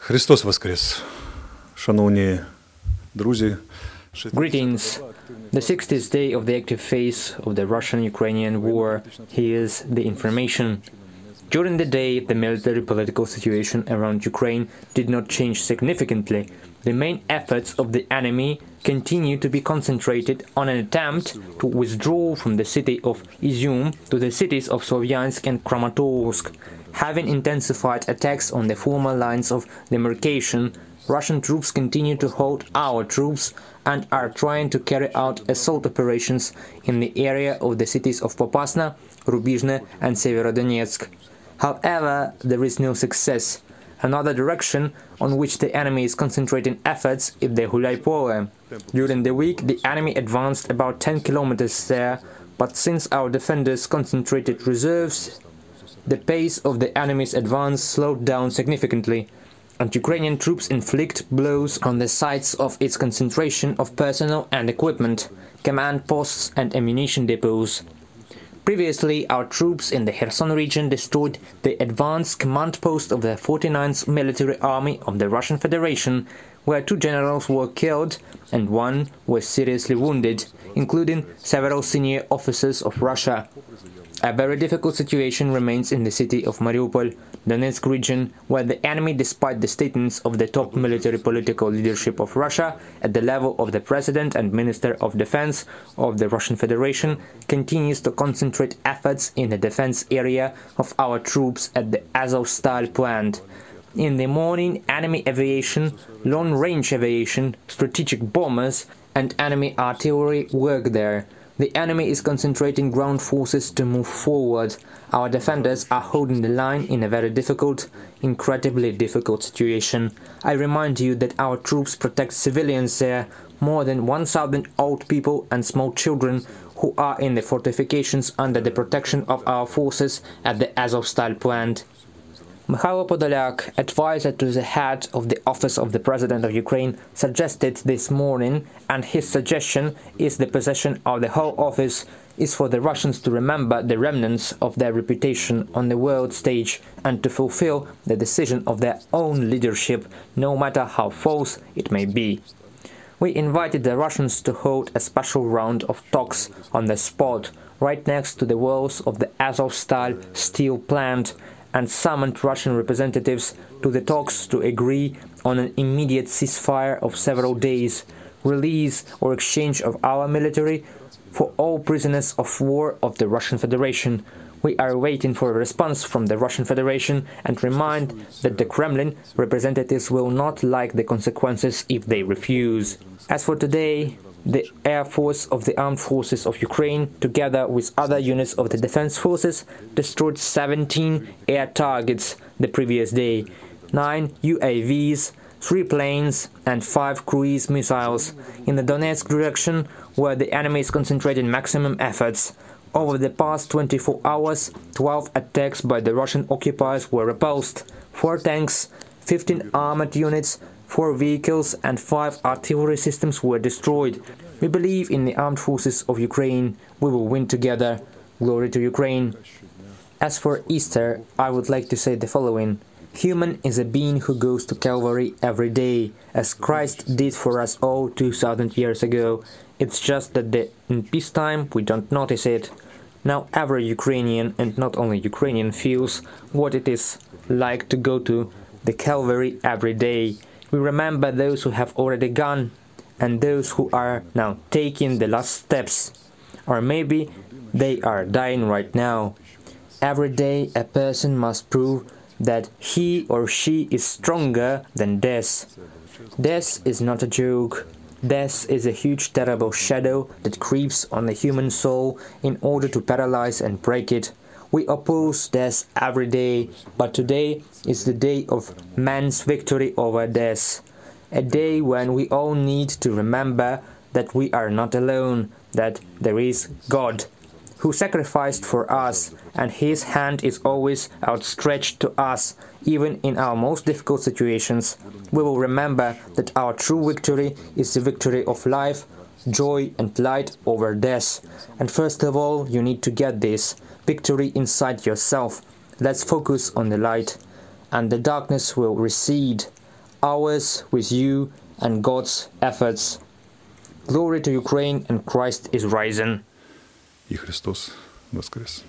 Христос Воскрес! Шановні друзі, Greetings. The 60th day of the active phase of the Russian-Ukrainian war. Here's the information. During the day, the military-political situation around Ukraine did not change significantly. The main efforts of the enemy continue to be concentrated on an attempt to withdraw from the city of Izium to the cities of Slovyansk and Kramatorsk. Having intensified attacks on the former lines of demarcation, Russian troops continue to hold our troops and are trying to carry out assault operations in the area of the cities of Popasna, Rubizhne and Severodonetsk. However, there is no success. Another direction on which the enemy is concentrating efforts is the Mariupol. During the week, the enemy advanced about 10 kilometers there, but since our defenders concentrated reserves, the pace of the enemy's advance slowed down significantly, and Ukrainian troops inflict blows on the sites of its concentration of personnel and equipment, command posts and ammunition depots. Previously, our troops in the Kherson region destroyed the advanced command post of the 49th Military Army of the Russian Federation, where 2 generals were killed and 1 was seriously wounded, including several senior officers of Russia. A very difficult situation remains in the city of Mariupol, Donetsk region, where the enemy, despite the statements of the top military political leadership of Russia at the level of the President and Minister of Defense of the Russian Federation, continues to concentrate efforts in the defense area of our troops at the Azovstal plant. In the morning, enemy aviation, long-range aviation, strategic bombers and enemy artillery work there. The enemy is concentrating ground forces to move forward. Our defenders are holding the line in a very difficult, incredibly difficult situation. I remind you that our troops protect civilians there, more than 1,000 old people and small children who are in the fortifications under the protection of our forces at the Azovstal plant. Mikhailo Podolyak, advisor to the head of the office of the President of Ukraine, suggested this morning, and his suggestion is the possession of the whole office is for the Russians to remember the remnants of their reputation on the world stage and to fulfill the decision of their own leadership, no matter how false it may be. We invited the Russians to hold a special round of talks on the spot, right next to the walls of the Azovstal steel plant, and summoned Russian representatives to the talks to agree on an immediate ceasefire of several days, release or exchange of our military for all prisoners of war of the Russian Federation. We are waiting for a response from the Russian Federation and remind that the Kremlin representatives will not like the consequences if they refuse. As for today, the Air Force of the Armed Forces of Ukraine, together with other units of the Defense Forces, destroyed 17 air targets the previous day, 9 UAVs, 3 planes and 5 cruise missiles in the Donetsk direction, where the enemy is concentrating maximum efforts. Over the past 24 hours, 12 attacks by the Russian occupiers were repulsed, 4 tanks, 15 armored units, 4 vehicles and 5 artillery systems were destroyed. We believe in the armed forces of Ukraine. We will win together. Glory to Ukraine. As for Easter, I would like to say the following. Human is a being who goes to Calvary every day, as Christ did for us all 2,000 years ago. It's just that in peacetime we don't notice it. Now every Ukrainian, and not only Ukrainian, feels what it is like to go to the Calvary every day. We remember those who have already gone and those who are now taking the last steps, or maybe they are dying right now. Every day a person must prove that he or she is stronger than death. Death is not a joke. Death is a huge, terrible shadow that creeps on the human soul in order to paralyze and break it. We oppose death every day, but today is the day of man's victory over death. A day when we all need to remember that we are not alone, that there is God, who sacrificed for us, and His hand is always outstretched to us, even in our most difficult situations. We will remember that our true victory is the victory of life, joy and light over death. And first of all, you need to get this victory inside yourself. Let's focus on the light, and the darkness will recede. ours with you and God's efforts. Glory to Ukraine, and Christ is risen. І Христос воскрес.